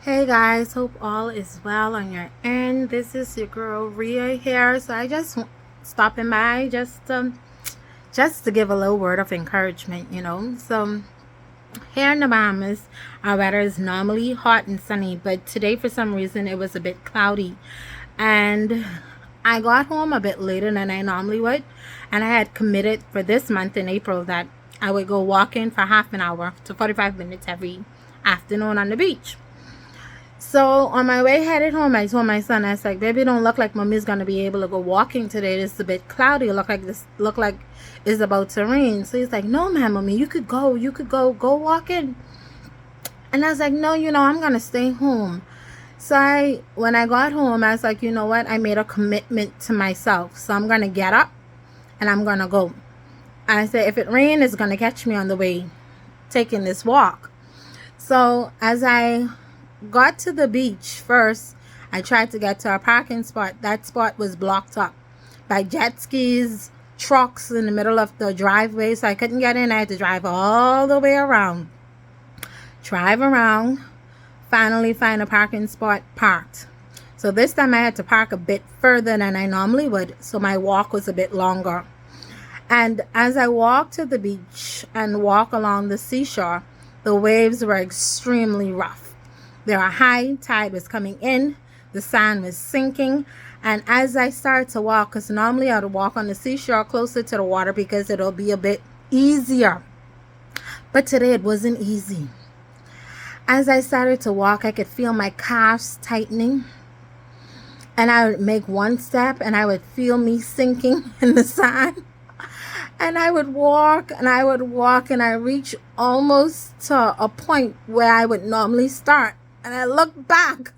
Hey guys, hope all is well on your end. This is your girl Ria here. So I just stopping by just to give a little word of encouragement. So here in the Bahamas, our weather is normally hot and sunny, but today for some reason it was a bit cloudy. And I got home a bit later than I normally would, and I had committed for this month in April that I would go walking for half an hour to 45 minutes every afternoon on the beach. So on my way headed home, I told my son, I was like, "Baby, don't look like mommy's gonna be able to go walking today. It's a bit cloudy. Look like it's about to rain." So he's like, "No, man, mommy, you could go. You could go walking." And I was like, "No, I'm gonna stay home." So when I got home, I was like, "You know what? I made a commitment to myself. So I'm gonna get up and I'm gonna go." I said, "If it rains, it's gonna catch me on the way taking this walk." So as I got to the beach first, I tried to get to a parking spot. That spot was blocked up by jet skis, trucks in the middle of the driveway, so I couldn't get in. I had to drive all the way around, drive around, finally find a parking spot, parked. So this time I had to park a bit further than I normally would, so my walk was a bit longer. And as I walked to the beach and walk along the seashore, the waves were extremely rough. There were high tide was coming in, the sand was sinking, and as I started to walk, because normally I would walk on the seashore closer to the water because it'll be a bit easier, but today it wasn't easy. As I started to walk, I could feel my calves tightening, and I would make one step and I would feel me sinking in the sand. And I would walk and I would walk and I reached almost to a point where I would normally start. And I look back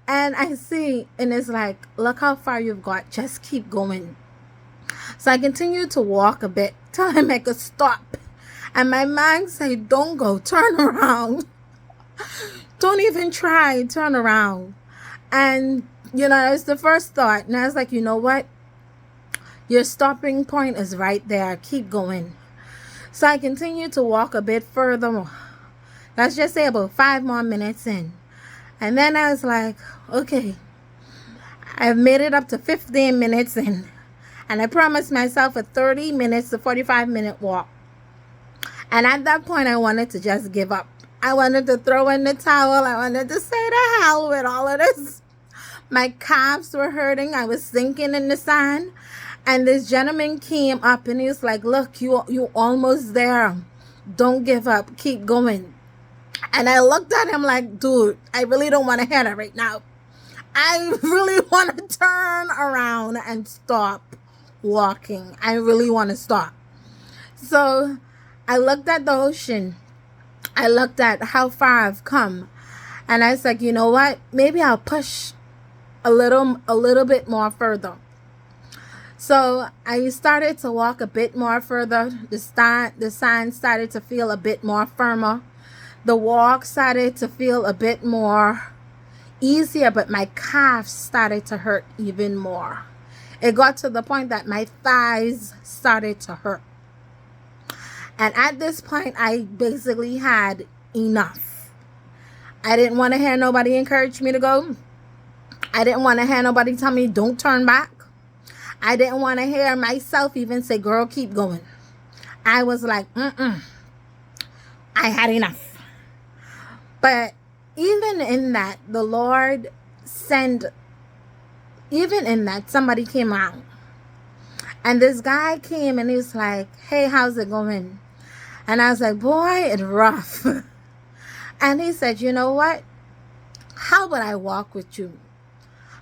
and I see, and it's like, look how far you've got. Just keep going. So I continued to walk a bit till I make a stop. And my mind said, don't go, turn around. Don't even try, turn around. And, it's the first thought. And I was like, you know what? Your stopping point is right there. Keep going. So I continued to walk a bit further. Let's just say about 5 more minutes in. And then I was like, okay, I've made it up to 15 minutes in. And I promised myself a 30 minutes to 45-minute walk. And at that point, I wanted to just give up. I wanted to throw in the towel. I wanted to say to hell with all of this. My calves were hurting. I was sinking in the sand. And this gentleman came up and he was like, look, you almost there. Don't give up. Keep going. And I looked at him like, dude, I really don't want to hear that right now. I really want to turn around and stop walking. I really want to stop. So I looked at the ocean. I looked at how far I've come. And I was like, you know what? Maybe I'll push a little bit more further. So I started to walk a bit more further. The sand started to feel a bit more firmer. The walk started to feel a bit more easier, but my calves started to hurt even more. It got to the point that my thighs started to hurt. And at this point, I basically had enough. I didn't want to hear nobody encourage me to go. I didn't want to hear nobody tell me, don't turn back. I didn't want to hear myself even say, girl, keep going. I was like, I had enough. But even in that, the Lord even in that, somebody came out. And this guy came and he was like, hey, how's it going? And I was like, boy, it's rough. And he said, you know what? How about I walk with you?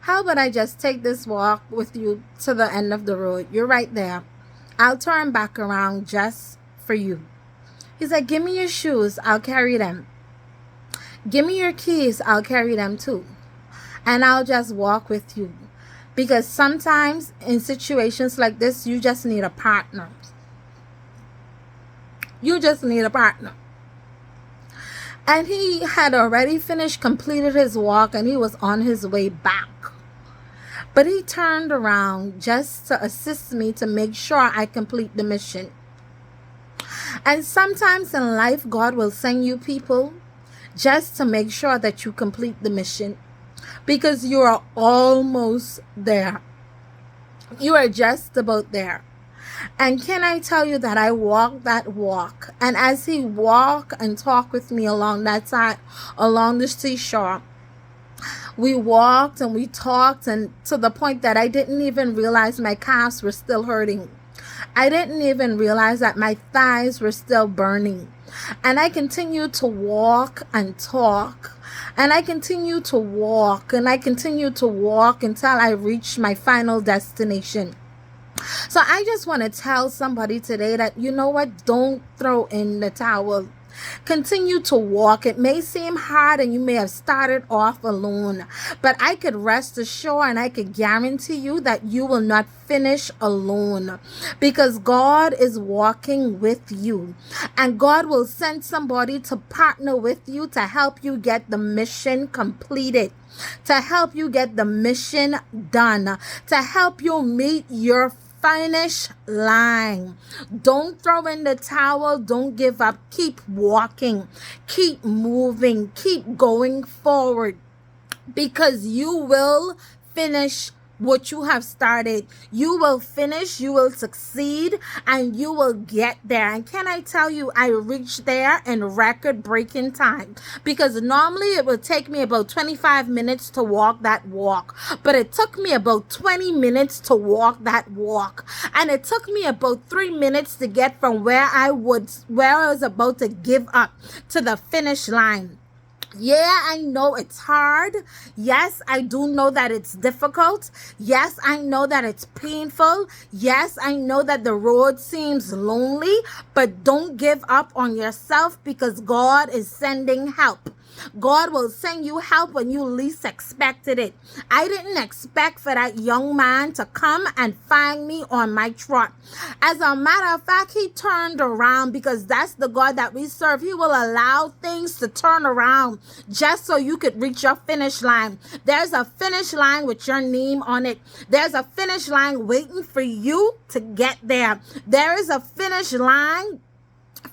How about I just take this walk with you to the end of the road? You're right there. I'll turn back around just for you. He's like, give me your shoes. I'll carry them. Give me your keys. I'll carry them too. And I'll just walk with you. Because sometimes in situations like this, you just need a partner. You just need a partner. And he had already completed his walk, and he was on his way back. But he turned around just to assist me to make sure I complete the mission. And sometimes in life, God will send you people just to make sure that you complete the mission, because you are almost there. You are just about there. And can I tell you that I walked that walk, and as he walked and talked with me along that side, along the seashore, we walked and we talked, and to the point that I didn't even realize my calves were still hurting. I didn't even realize that my thighs were still burning. And I continued to walk and talk. And I continued to walk and I continued to walk until I reached my final destination. So I just want to tell somebody today that, you know what? Don't throw in the towel. Continue to walk. It may seem hard and you may have started off alone, but I could rest assured and I could guarantee you that you will not finish alone, because God is walking with you, and God will send somebody to partner with you to help you get the mission completed, to help you get the mission done, to help you meet your finish line. Don't throw in the towel. Don't give up. Keep walking. Keep moving. Keep going forward, because you will finish what you have started. You will finish, you will succeed, and you will get there. And can I tell you, I reached there in record-breaking time, because normally it would take me about 25 minutes to walk that walk, but it took me about 20 minutes to walk that walk, and it took me about 3 minutes to get from where I was about to give up to the finish line. Yeah, I know it's hard. Yes, I do know that it's difficult. Yes, I know that it's painful. Yes, I know that the road seems lonely, but don't give up on yourself, because God is sending help. God will send you help when you least expected it. I didn't expect for that young man to come and find me on my trot. As a matter of fact, he turned around, because that's the God that we serve. He will allow things to turn around just so you could reach your finish line. There's a finish line with your name on it. There's a finish line waiting for you to get there. There is a finish line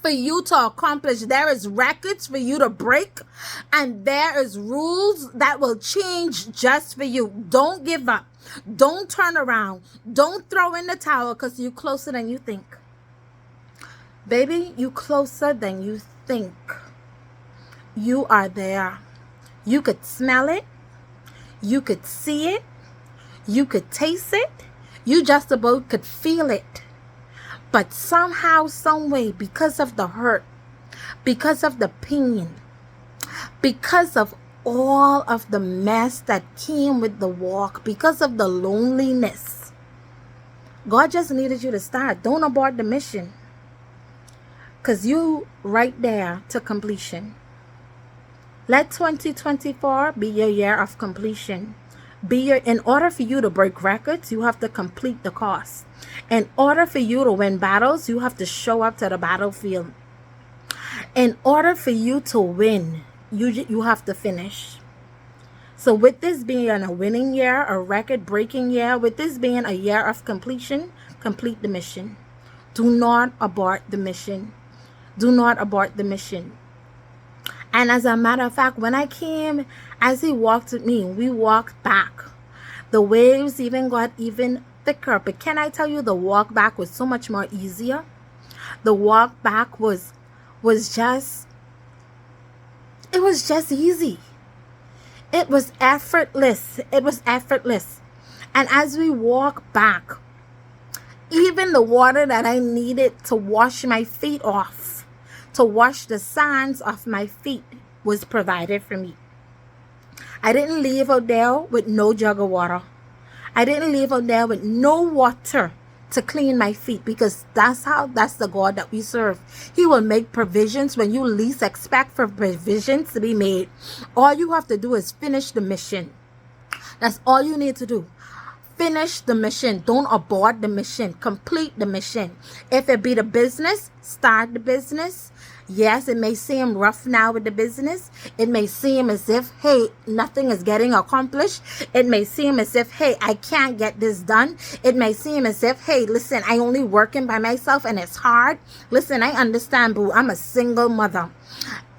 for you to accomplish. There is records for you to break, and there is rules that will change just for you. Don't give up. Don't turn around. Don't throw in the towel, because you're closer than you think. Baby, you closer than you think. You are there. You could smell it. You could see it. You could taste it. You just about could feel it. But somehow, some way, because of the hurt, because of the pain, because of all of the mess that came with the walk, because of the loneliness, God just needed you to start. Don't abort the mission, because you right there to completion. Let 2024 be your year of completion. In order for you to break records, you have to complete the course. In order for you to win battles, you have to show up to the battlefield. In order for you to win, you have to finish. So with this being a winning year, a record-breaking year, with this being a year of completion, complete the mission. Do not abort the mission. Do not abort the mission. And as a matter of fact, when I came, as he walked with me, we walked back. The waves even got even thicker. But can I tell you, the walk back was so much more easier. The walk back was just easy. It was effortless. It was effortless. And as we walk back, even the water that I needed to wash my feet off, to wash the sands off my feet, was provided for me. I didn't leave out there with no jug of water. I didn't leave out there with no water to clean my feet, because that's the God that we serve. He will make provisions when you least expect for provisions to be made. All you have to do is finish the mission. That's all you need to do. Finish the mission. Don't abort the mission. Complete the mission. If it be the business, start the business. Yes, it may seem rough now with the business. It may seem as if, hey, nothing is getting accomplished. It may seem as if, hey, I can't get this done. It may seem as if, hey, listen, I only working by myself and it's hard. Listen, I understand, boo. I'm a single mother.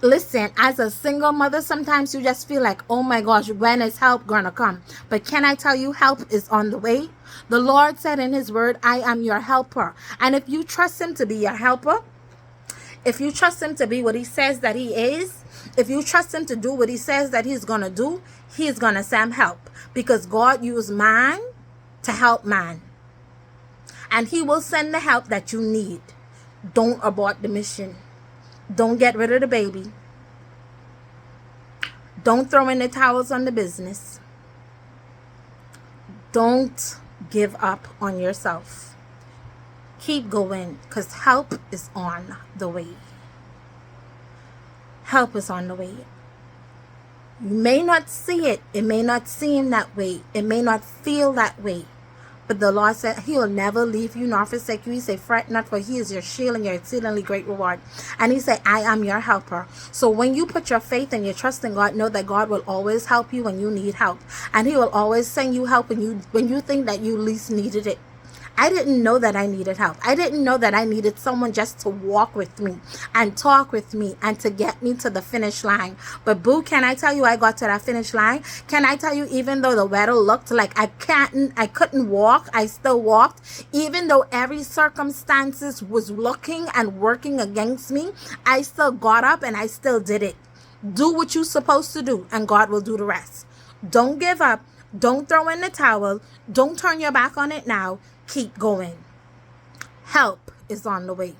Listen, as a single mother, sometimes you just feel like, oh my gosh, when is help gonna come? But can I tell you, help is on the way? The Lord said in his word, I am your helper. And if you trust him to be your helper, if you trust him to be what he says that he is, if you trust him to do what he says that he's gonna do, he's gonna send help. Because God used man to help man. And he will send the help that you need. Don't abort the mission. Don't get rid of the baby. Don't throw in the towels on the business. Don't give up on yourself. Keep going, because help is on the way. Help is on the way. You may not see it. It may not seem that way. It may not feel that way. But the Lord said he will never leave you nor forsake you. He said, fret not, for he is your shield and your exceedingly great reward. And he said, I am your helper. So when you put your faith and your trust in God, know that God will always help you when you need help. And he will always send you help when you think that you least needed it. I didn't know that I needed help. I didn't know that I needed someone just to walk with me and talk with me and to get me to the finish line. But boo, can I tell you, I got to that finish line? Can I tell you, even though the weather looked like I couldn't walk, I still walked. Even though every circumstances was looking and working against me, I still got up and I still did it. Do what you're supposed to do and God will do the rest. Don't give up. Don't throw in the towel. Don't turn your back on it now. Keep going. Help is on the way.